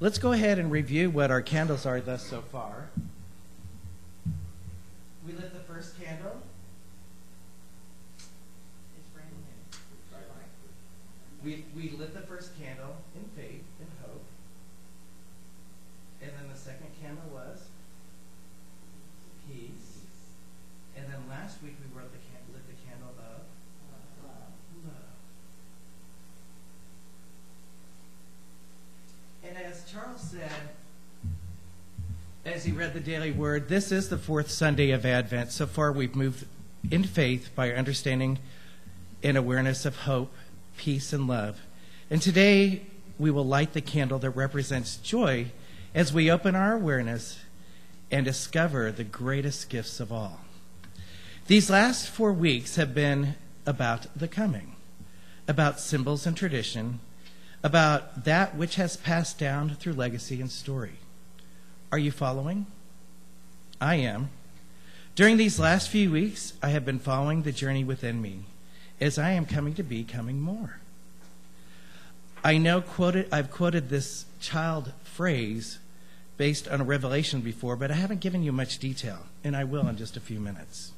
Let's go ahead and review what our candles are thus so far. We lit the first candle. It's brand new. We lit the first candle in faith and hope. And then the second candle was peace. And then last week we lit the candle of love. And as Charles said, as he read the daily word, this is the fourth Sunday of Advent. So far we've moved in faith by understanding and awareness of hope, peace, and love. And today we will light the candle that represents joy as we open our awareness and discover the greatest gifts of all. These last 4 weeks have been about the coming, about symbols and tradition, about that which has passed down through legacy and story. Are you following? I am. During these last few weeks, I have been following the journey within me as I am coming to be coming more. I've quoted this child phrase based on a revelation before, but I haven't given you much detail, and I will in just a few minutes.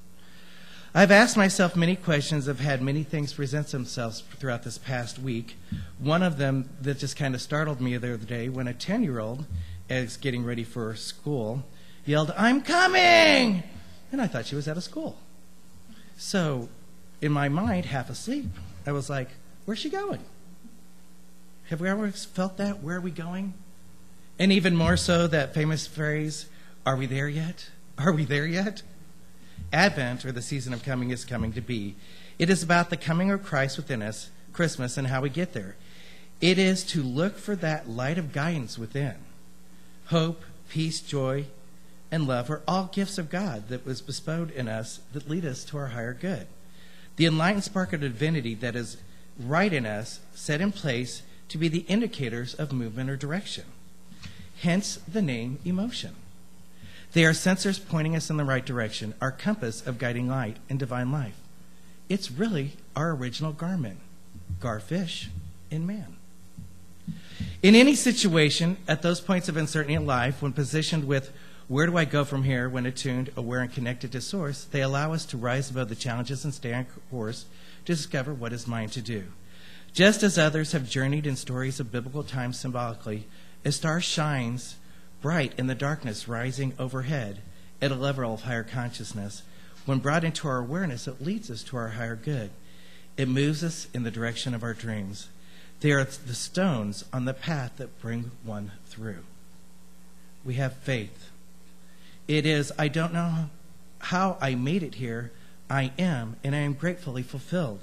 I've asked myself many questions. I've had many things present themselves throughout this past week. One of them that just kind of startled me the other day when a 10-year-old, as getting ready for school, yelled, "I'm coming!" And I thought she was out of school. So in my mind, half asleep, I was like, where's she going? Have we ever felt that? Where are we going? And even more so, that famous phrase, are we there yet? Are we there yet? Advent, or the season of coming, is coming to be. It is about the coming of Christ within us, Christmas, and how we get there. It is to look for that light of guidance within. Hope, peace, joy, and love are all gifts of God that was bestowed in us that lead us to our higher good. The enlightened spark of divinity that is right in us, set in place to be the indicators of movement or direction. Hence the name emotion. They are sensors pointing us in the right direction, our compass of guiding light and divine life. It's really our original garment, garfish in man. In any situation, at those points of uncertainty in life, when positioned with where do I go from here, when attuned, aware, and connected to Source, they allow us to rise above the challenges and stay on course to discover what is mine to do. Just as others have journeyed in stories of biblical times symbolically, a star shines bright in the darkness rising overhead at a level of higher consciousness. When brought into our awareness, it leads us to our higher good. It moves us in the direction of our dreams. They are the stones on the path that bring one through. We have faith. It is, I don't know how I made it here. I am, and I am gratefully fulfilled.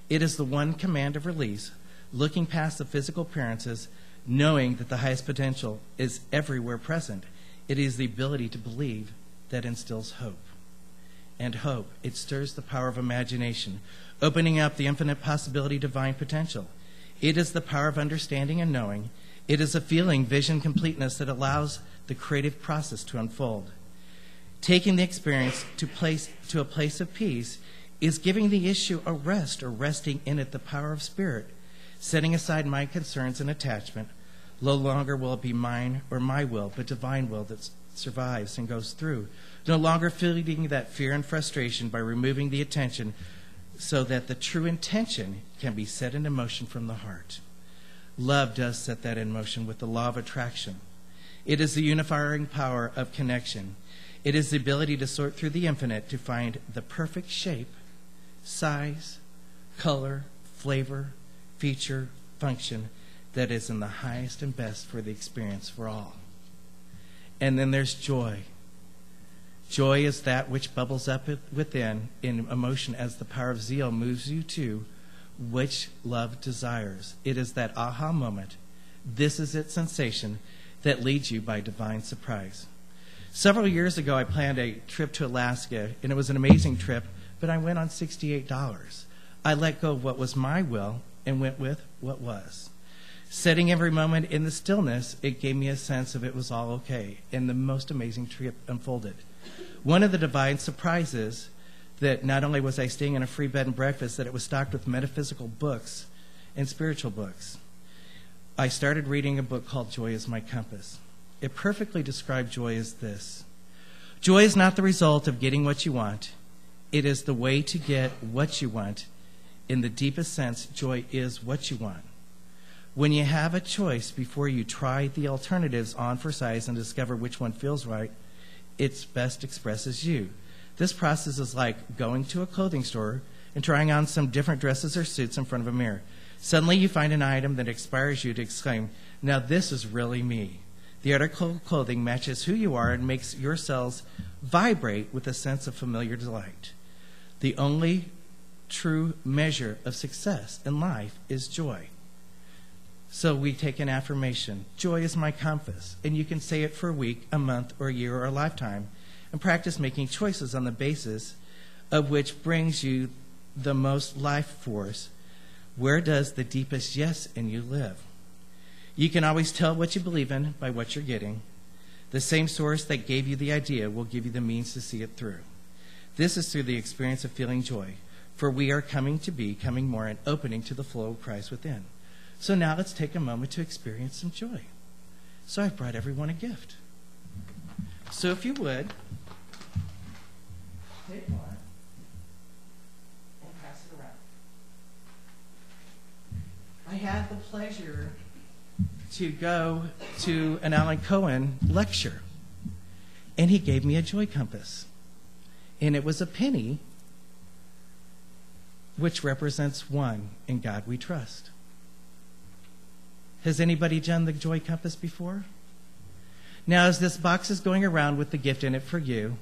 It is the one command of release, looking past the physical appearances, knowing that the highest potential is everywhere present. It is the ability to believe that instills hope. And hope, it stirs the power of imagination, opening up the infinite possibility of divine potential. It is the power of understanding and knowing. It is a feeling, vision, completeness that allows the creative process to unfold. Taking the experience to a place of peace is giving the issue a rest, or resting in it the power of spirit, setting aside my concerns and attachment. No longer will it be mine or my will, but divine will that survives and goes through. No longer feeling that fear and frustration by removing the attention so that the true intention can be set into motion from the heart. Love does set that in motion with the law of attraction. It is the unifying power of connection. It is the ability to sort through the infinite to find the perfect shape, size, color, flavor, feature, function that is in the highest and best for the experience for all. And then there's joy. Joy is that which bubbles up within in emotion as the power of zeal moves you to which love desires. It is that aha moment. This is its sensation that leads you by divine surprise. Several years ago, I planned a trip to Alaska, and it was an amazing trip, but I went on $68. I let go of what was my will and went with what was. Setting every moment in the stillness, it gave me a sense of it was all okay, and the most amazing trip unfolded. One of the divine surprises that not only was I staying in a free bed and breakfast, that it was stocked with metaphysical books and spiritual books. I started reading a book called Joy is My Compass. It perfectly described joy as this. Joy is not the result of getting what you want. It is the way to get what you want. In the deepest sense, joy is what you want. When you have a choice before you try the alternatives on for size and discover which one feels right, it best expresses you. This process is like going to a clothing store and trying on some different dresses or suits in front of a mirror. Suddenly you find an item that inspires you to exclaim, now this is really me. The article of clothing matches who you are and makes your cells vibrate with a sense of familiar delight. The only true measure of success in life is joy. So we take an affirmation. Joy is my compass. And you can say it for a week, a month, or a year, or a lifetime, and practice making choices on the basis of which brings you the most life force. Where does the deepest yes in you live? You can always tell what you believe in by what you're getting. The same source that gave you the idea will give you the means to see it through. This is through the experience of feeling joy, for we are coming more, and opening to the flow of Christ within. So now let's take a moment to experience some joy. So I've brought everyone a gift. So if you would, take one and pass it around. I had the pleasure to go to an Alan Cohen lecture, and he gave me a joy compass. And it was a penny, which represents one, in God we trust. Has anybody done the joy compass before? Now, as this box is going around with the gift in it for you,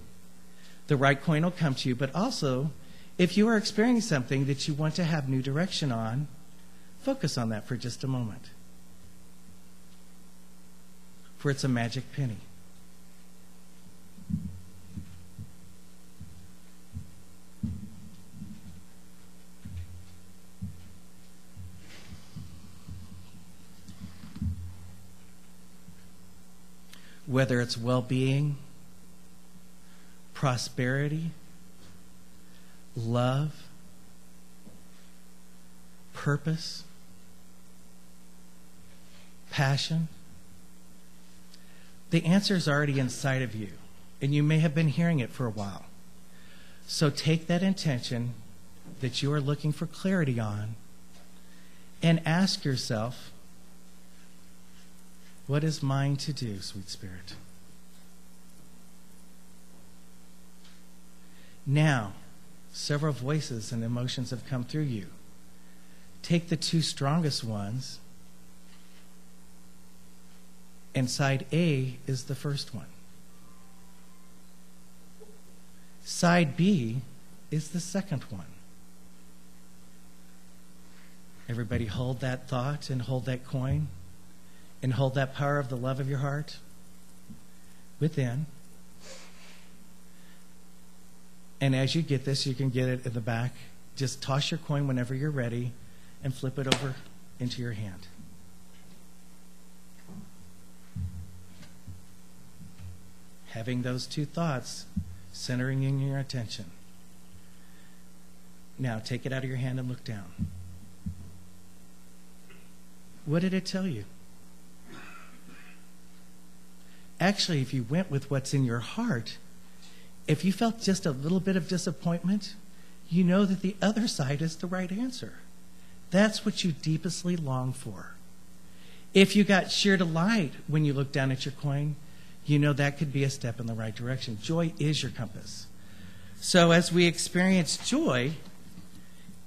the right coin will come to you. But also, if you are experiencing something that you want to have new direction on, focus on that for just a moment. For it's a magic penny. Whether it's well-being, prosperity, love, purpose, passion, the answer is already inside of you, and you may have been hearing it for a while. So take that intention that you are looking for clarity on and ask yourself, what is mine to do, sweet Spirit? Now, several voices and emotions have come through you. Take the two strongest ones, and side A is the first one. Side B is the second one. Everybody hold that thought and hold that coin. And hold that power of the love of your heart within. And as you get this, you can get it in the back. Just toss your coin whenever you're ready and flip it over into your hand. Having those two thoughts centering in your attention. Now take it out of your hand and look down. What did it tell you? Actually, if you went with what's in your heart, if you felt just a little bit of disappointment, you know that the other side is the right answer. That's what you deepestly long for. If you got sheer delight when you look down at your coin, you know that could be a step in the right direction. Joy is your compass. So as we experience joy,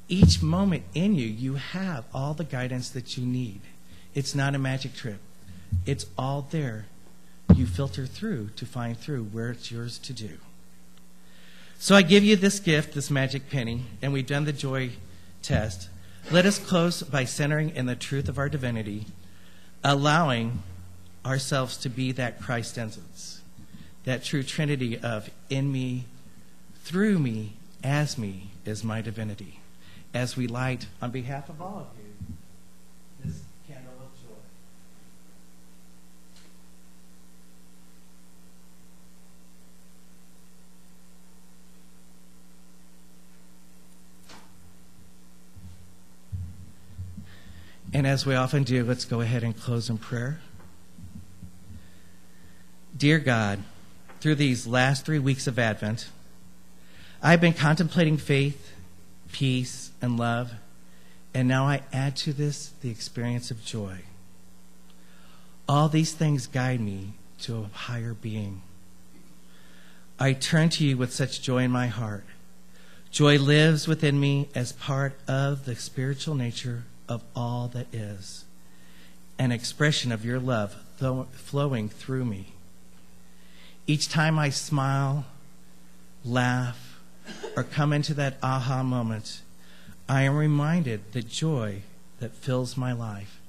each moment in you, you have all the guidance that you need. It's not a magic trip. It's all there. You filter through to find through where it's yours to do. So I give you this gift, this magic penny, and we've done the joy test. Let us close by centering in the truth of our divinity, allowing ourselves to be that Christ essence, that true trinity of in me, through me, as me is my divinity. As we light, on behalf of all of you, this candle of joy. And as we often do, let's go ahead and close in prayer. Dear God, through these last 3 weeks of Advent, I've been contemplating faith, peace, and love, and now I add to this the experience of joy. All these things guide me to a higher being. I turn to you with such joy in my heart. Joy lives within me as part of the spiritual nature of all that is, an expression of your love flowing through me. Each time I smile, laugh, or come into that aha moment, I am reminded the joy that fills my life.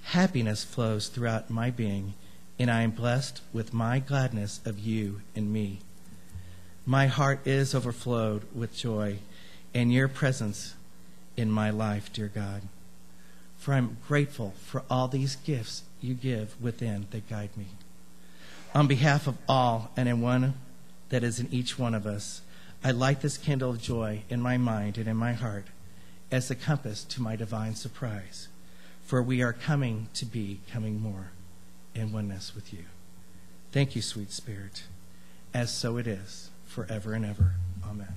Happiness flows throughout my being, and I am blessed with my gladness of you and me. My heart is overflowed with joy and your presence in my life, dear God. For I'm grateful for all these gifts you give within that guide me. On behalf of all and in one that is in each one of us, I light this candle of joy in my mind and in my heart as the compass to my divine surprise. For we are coming to be coming more in oneness with you. Thank you, sweet Spirit, as so it is, forever and ever. Amen.